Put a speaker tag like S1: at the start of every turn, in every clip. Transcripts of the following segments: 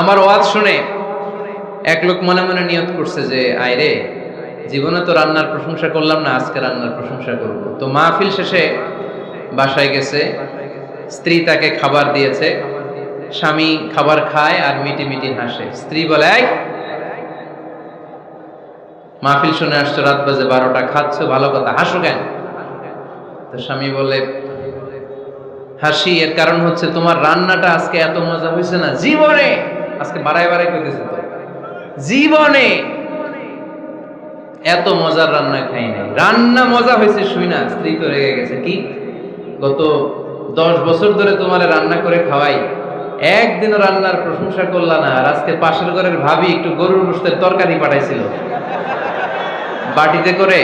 S1: আমার ওয়াজ শুনে এক লোক মনে মনে নিয়ত করছে যে আয়রে, জীবনে তো রান্নার প্রশংসা করলাম না, আজকে রান্নার প্রশংসা করব। তো মাহফিল শেষে বাসায় গেছে, স্ত্রী তাকে খাবার দিয়েছে, স্বামী খাবার খায় আর মিটি মিটি হাসে। স্ত্রী বলে, এই মাহফিল শুনে আসছো, রাত বাজে 12টা, খাচ্ছ ভালো কথা, হাসো কেন? তো স্বামী বলে, হাসি এর কারণ হচ্ছে তোমার রান্নাটা আজকে এত মজা হয়েছে না জীবনে, আজকে বাড়াই বাড়াই কইতেছে তো, জীবনে এত মজার রান্না খাই নাই। রান্না মজা হয়েছে শুই না স্ত্রী তো রেগে গেছে। কি, গত 10 বছর ধরে তোমার রান্না করে খাওয়াই, একদিনও রান্নার প্রশংসা করলা না, আর আজকে পাশের ঘরের ভাবি একটু গরুর গোশতের তরকারি পাঠাইছিল বাটিতে করে,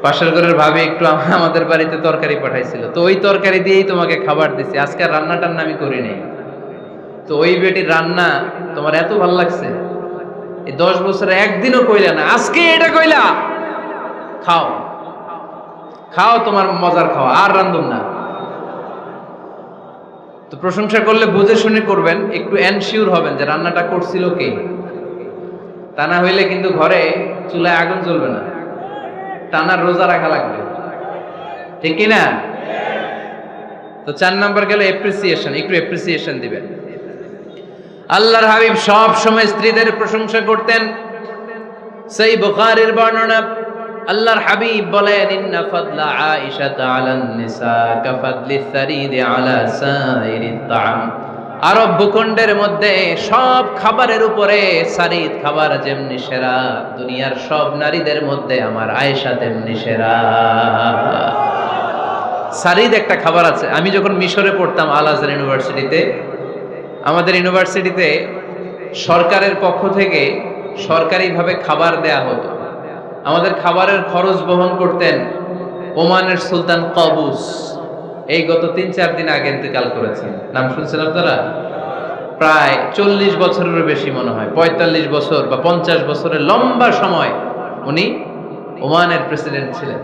S1: পাশের ঘরের ভাবি একটু আমাদের বাড়িতে তরকারি পাঠাইছিল, তো ওই তরকারি দিয়েই তোমাকে খাবার দিছি, আজকে রান্না টান্না আমি করি নাই। তো ওই বেটির রান্না তোমার এত ভালো লাগছে, এই 10 বছরে একদিনও কইলা না, আজকে এটা কইলা, খাও খাও, তোমার মজার খাওয়া, আর রান্ধুম না। তো প্রশংসা করলে বুঝে শুনে করবেন, একটু এনশিওর হবেন যে রান্নাটা করছিল কে। তা না হইলে কিন্তু ঘরে চুলায় আগুন জ্বলবে না, টানার রোজা রাখা লাগবে, ঠিক কিনা? তো 4 নাম্বার গেল এপ্রিসিয়েশন, একটু এপ্রিসিয়েশন দিবেন। আল্লাহর হাবিব সব সময় স্ত্রীদের প্রশংসা করতেন। সেই বুখারীর বর্ণনা, আল্লাহর হাবিব বলেন, ইন্না ফাদলা আয়েশা আলান নিসা কাফাদলি সারিদি আলা সাইরিত তাআম। আরব ভূখণ্ডের মধ্যে সব খাবারের উপরে সারিদ খাবার যেমনি সেরা, দুনিয়ার সব নারীদের মধ্যে আমার আয়েশা তেমনি সেরা। সারিদ একটা খাবার আছে। আমি যখন মিশরে পড়তাম আল আজহার ইউনিভার্সিটিতে, আমাদের ইউনিভার্সিটিতে সরকারের পক্ষ থেকে সরকারিভাবে খাবার দেয়া হতো। আমাদের খাবারের খরচ বহন করতেন ওমানের সুলতান কাবুস। এই গত 3-4 দিন আগে ইন্তেকাল করেছেন। নাম শুনছেন আপনারা? প্রায় 40 বছরেরও বেশি মনে হয়, 45 বছর বা 50 বছরের লম্বা সময় উনি ওমানের প্রেসিডেন্ট ছিলেন।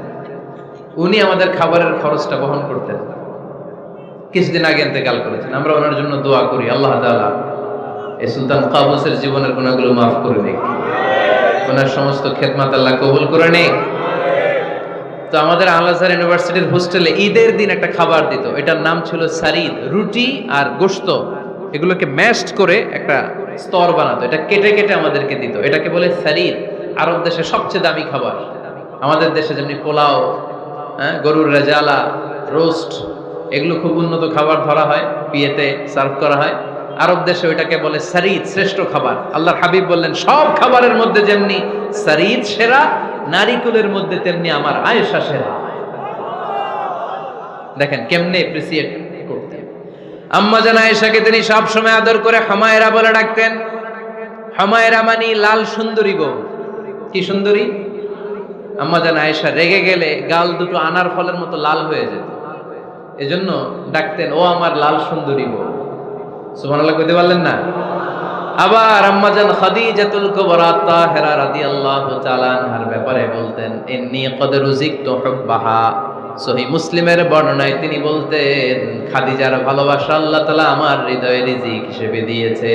S1: উনি আমাদের খাবারের খরচটা বহন করতেন। কিছুদিন আগে ইন্তেকাল করেছেন। আমরা ওনার জন্য দোয়া করি, আল্লাহ তাআলা এই সুলতান কাবুসের জীবনের গুনাহগুলো মাফ করে দিক, ওনার সমস্ত খেদমত আল্লাহ কবুল করে নিক। তো আমাদের আল আজহার ইউনিভার্সিটির হোস্টেলে ঈদের দিন একটা খাবার দিত, এটার নাম ছিল সারিদ। রুটি আর গোশত এগুলোকে ম্যাশড করে একটা স্তর বানাতো, এটা কেটে কেটে আমাদেরকে দিত, এটাকে বলে সারিদ। আরব দেশে সবচেয়ে দামি খাবার। আমাদের দেশে যেমনি পোলাও, গরুর রেজালা, রোস্ট, এগুলো খুব উন্নত খাবার ধরা হয়, বিয়েতে সার্ভ করা হয়। আরব দেশে ওইটাকে বলে সারিদ, শ্রেষ্ঠ খাবার। আল্লাহর হাবিব বললেন, সব খাবারের মধ্যে যেমনি সারিদ সেরা, নারীকুলের মধ্যে তেমনি আমার আয়েশা সেরা। দেখেন কেমনে এপ্রিসিয়েট করতেন। আম্মা জান আয়েশাকে তিনি সব সময় আদর করে হামায়রা বলে ডাকতেন। হামায়রা মানে লাল সুন্দরী বউ। কি সুন্দরী? আম্মা জান আয়েশা রেগে গেলে গাল দুটো আনার ফলের মতো লাল হয়ে যেত, এজন্য ডাকতেন, ও আমার লাল সুন্দরী বউ। সুবহানাল্লাহ কইতে পারলেন না? আবার আম্মা জান খাদিজাতুল কুবরা তাহেরা রাদিয়াল্লাহু তাআলা আনহার ব্যাপারে বলতেন, ইন্নী ক্বাদ রুজিকতু হুব্বাহা। সহিহ মুসলিমের বর্ণনায় তিনি বলতেন, খাদিজার ভালোবাসা আল্লাহ তাআলা আমার হৃদয়ে রিজিক হিসেবে দিয়েছে।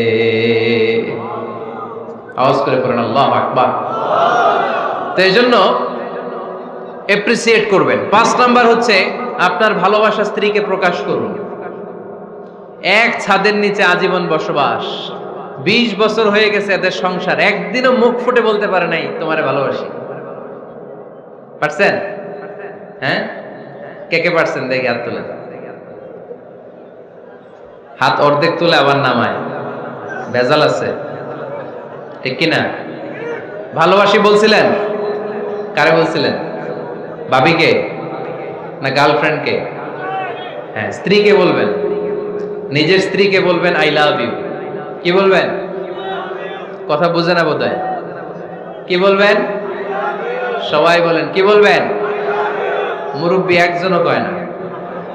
S1: আওয়াজ করে পড়েন আল্লাহু আকবার। তো এইজন্য এপ্রিসিয়েট করবেন। 5 নাম্বার হচ্ছে আপনার ভালোবাসা স্ত্রীকে প্রকাশ করুন। এক ছাদের নিচে আজীবন বসবাস, 20 বছর হয়ে গেছে এদের সংসার, একদিনও মুখ ফুটে বলতে পারে নাই তোমারে ভালোবাসি। পারছেন? হ্যাঁ, কে কে পারছেন? দেখি হাত তুলেন। হাত অর্ধেক তুলে আবার নামায়, ভেজাল আছে, ঠিক কিনা? ভালোবাসি বলছিলেন? কারে বলছিলেন? ভাবিকে না গার্লফ্রেন্ডকে? হ্যাঁ, স্ত্রীকে বলবেন। নিজের স্ত্রীকে বলবেন আই লাভ ইউ। কি বলবেন? কথা বুঝে না বোধহয়। কি বলবেন? সবাই বলেন। কি বলবেন? মুরব্বী একজনও কয় না,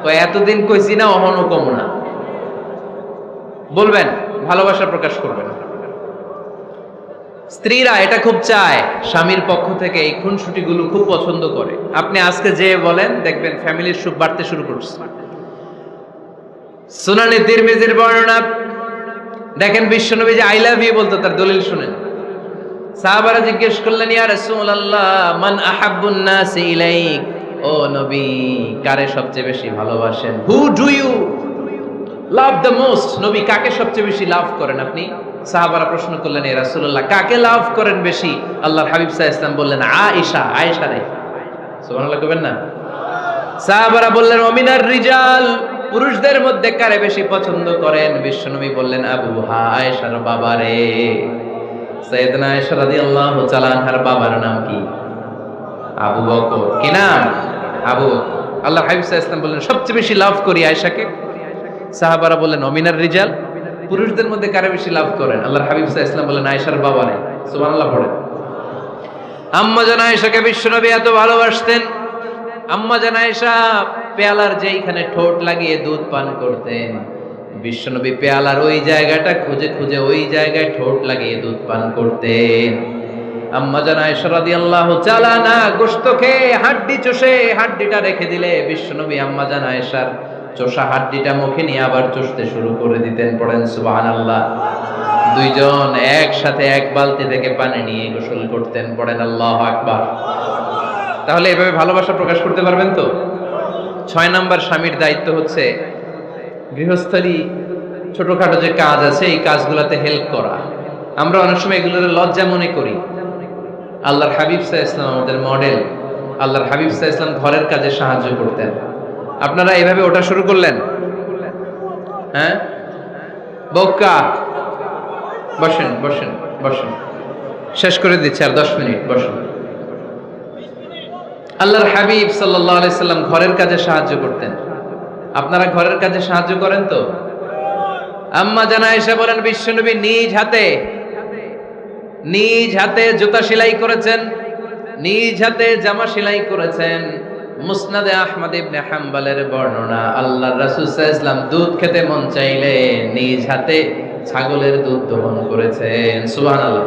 S1: কয় এতদিন কইছি না, অহনো কম না। বলবেন, ভালোবাসা প্রকাশ করবেন। স্ত্রীরা এটা খুব চায়, স্বামীর পক্ষ থেকে এই খুনসুটিগুলো খুব পছন্দ করে। আপনি আজকে যে বলেন, দেখবেন ফ্যামিলির সুখ বাড়তে শুরু করছে। সুনানে তিরমিজির বর্ণনা, দেখেন বিশ্বনবী যে আই লাভ ইউ বলতো, তার দলিল শুনেন। সাহাবারা জিজ্ঞেস করলেন, ইয়া রাসূলুল্লাহ মান আহাব্বুন নাস ইলাইক, ও নবী কারে সবচেয়ে বেশি ভালোবাসেন? Who do you love the most, নবী কাকে সবচেয়ে বেশি লাভ করেন আপনি? সাহাবারা প্রশ্ন করলেন, ইয়া রাসূলুল্লাহ কাকে লাভ করেন বেশি? আল্লাহর হাবিব সাল্লাল্লাহু আলাইহি ওয়াসাল্লাম বললেন, আয়েশা, আয়েশা রে। সুবহানাল্লাহ কইবেন না? সাহাবারা বললেন, ওমিনার রিজাল, পুরুষদের মধ্যে কারে বেশি পছন্দ করেন? বিশ্বনবী বললেন, আবুহা, আয়েশার বাবা রে। সাইয়েদনা আয়েশা রাদিয়াল্লাহু তাআলা আনহার বাবার নাম কি? আবু বকর। কি নাম? আবু বকর। আল্লাহর হাবিব সাল্লাল্লাহু আলাইহি ওয়াসাল্লাম বললেন, সবচেয়ে বেশি লাভ করি আয়েশাকে। সাহাবারা বললেন, ওমিনার রিজাল, পুরুষদের মধ্যে কারে বেশি লাভ করেন? আল্লাহর হাবিব সাল্লাল্লাহু আলাইহি ওয়াসাল্লাম বললেন, আয়েশার বাবা রে। সুবহানাল্লাহ পড়েন। আম্মা জান আয়েশাকে বিশ্বনবী এত ভালোবাসতেন। আম্মা জান আয়েশা পেয়ালার যেইখানে ঠোঁট লাগিয়ে দুধ পান করতেন, বিশ্বনবী পেয়ালার ওই জায়গাটা খুঁজে খুঁজে ওই জায়গায় ঠোঁট লাগিয়ে দুধ পান করতেন। আম্মা জান আয়েশা রাদিয়াল্লাহু তাআলা আনহা গোশত খেয়ে হাড্ডি চষে হাড্ডিটা রেখে দিলে বিশ্বনবী আম্মা জান আয়েশার চষা হাড্ডিটা মুখে নিয়ে আবার চষতে শুরু করে দিতেন। পড়েন সুবহানাল্লাহ। দুইজন একসাথে এক বালতি থেকে পানি নিয়ে গোসল করতেন। পড়েন আল্লাহু আকবার। তাহলে এভাবে ভালোবাসা প্রকাশ করতে পারবেন তো? 6 নাম্বার স্বামীর দায়িত্ব হচ্ছে গৃহস্থলী ছোটখাটো যে কাজ আছে এই কাজগুলোতে হেল্প করা। আমরা অনেক সময় এগুলোর লজ্জা মনে করি। আল্লাহর হাবিব সাল্লাল্লাহু আলাইহি ওয়াসাল্লাম আমাদের মডেল। আল্লাহর হাবিব সাল্লাল্লাহু আলাইহি ওয়াসাল্লাম ঘরের কাজে সাহায্য করতেন। আপনারা এভাবে ওটা শুরু করলেন? হ্যাঁ, বক্কা বসেন বসেন বসেন, শেষ করে দিচ্ছি, আর 10 মিনিট বসেন। আল্লাহর হাবিব সাল্লাল্লাহু আলাইহি সাল্লাম ঘরের কাজে সাহায্য করতেন। আপনারা ঘরের কাজে সাহায্য করেন তো? আম্মা জান আয়েশা বলেন, বিশ্বনবী নিজ হাতে জুতা সেলাই করেছেন, নিজ হাতে জামা সেলাই করেছেন। মুসনাদে আহমদ ইবনে হাম্বলের বর্ণনা, আল্লাহর রাসূল সাল্লাল্লাহু আলাইহি ওয়াসাল্লাম দুধ খেতে মন চাইলে নিজ হাতে ছাগলের দুধ দহন করেছেন। সুবহানাল্লাহ।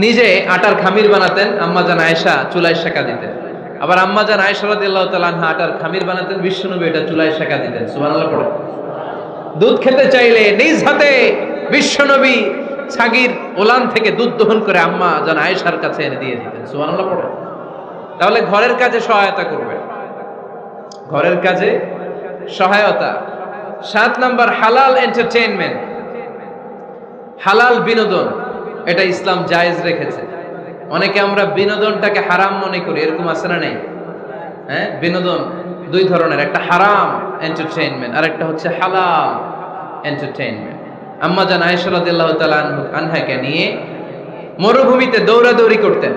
S1: নিজে আটার খামির বানাতেন, আম্মা জান আয়েশা চুলায় সেকা দিতেন। আবার আম্মা জান আয়েশা রাদিয়াল্লাহু তাআলা আনহা আটার খামির বানাতেন, বিশ্বনবী এটা চুলায় সেকা দিতেন। সুবহানাল্লাহ পড়ে। দুধ খেতে চাইলে নিজ হাতে বিশ্বনবী ছাগির ওলান থেকে দুধ দহন করে আম্মা জান আয়েশার কাছে এনে দিয়ে দিতেন। সুবহানাল্লাহ পড়ে। তাহলে ঘরের কাজে সহায়তা করবে, ঘরের কাজে সহায়তা। 7 নাম্বার হালাল এন্টারটেইনমেন্ট, হালাল বিনোদন, এটা ইসলাম জায়েজ রেখেছে। অনেকে আমরা বিনোদনটাকে হারাম মনে করি, এরকম আছে না নেই? হ্যাঁ, বিনোদন দুই ধরনের, একটা হারাম এন্টারটেইনমেন্ট আর একটা হচ্ছে হালাল এন্টারটেইনমেন্ট। আম্মা জান আয়েশা রাদিয়াল্লাহু তাআলা আনহাকে নিয়ে মরুভূমিতে দৌড়াদৌড়ি করতেন।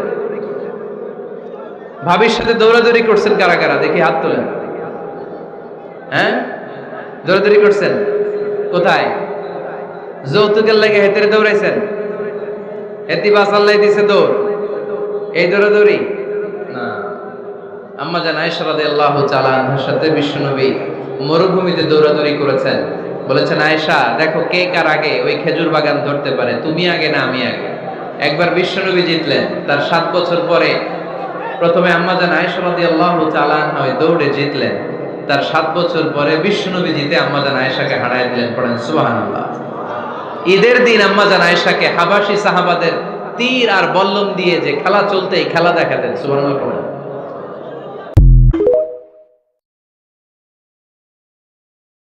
S1: ভাবির সাথে দৌড়াদৌড়ি করছেন কারা কারা? দেখি হাত তোলেন। হ্যাঁ, দৌড়াদৌড়ি করছেন কোথায়? যৌতুকের লাগে হেতেরে দৌড়াইছেন? হেতি বাস আল্লাহ দিছে দৌড়, এই দৌড়াদৌড়ি না। আম্মা জান আয়েশা রাদিয়াল্লাহু তাআলা আনহার সাথে বিশ্বনবী মরুভূমিতে দৌড়াদৌড়ি করেছেন। বলেছেন, আয়েশা দেখো কে কার আগে ওই খেজুর বাগান ধরতে পারে, তুমি আগে না আমি আগে। একবার বিশ্বনবী জিতলেন, তার 7 বছর পরে প্রথমে আম্মা জান আয়েশা রাদিয়াল্লাহু তাআলা আনহা দৌড়ে জিতলেন, তার 7 বছর পরে বিশ্বনবী জিতে আম্মা জান আয়েশাকে হারায় দিলেন। পড়েন সুবহানাল্লাহ। ঈদের দিন আম্মা জান আয়েশাকে হাবাসী সাহাবাদের তীর আর বল্লম দিয়ে যে খেলা চলতে, এই খেলা দেখাতেন। সুবহানাল্লাহ পড়েন।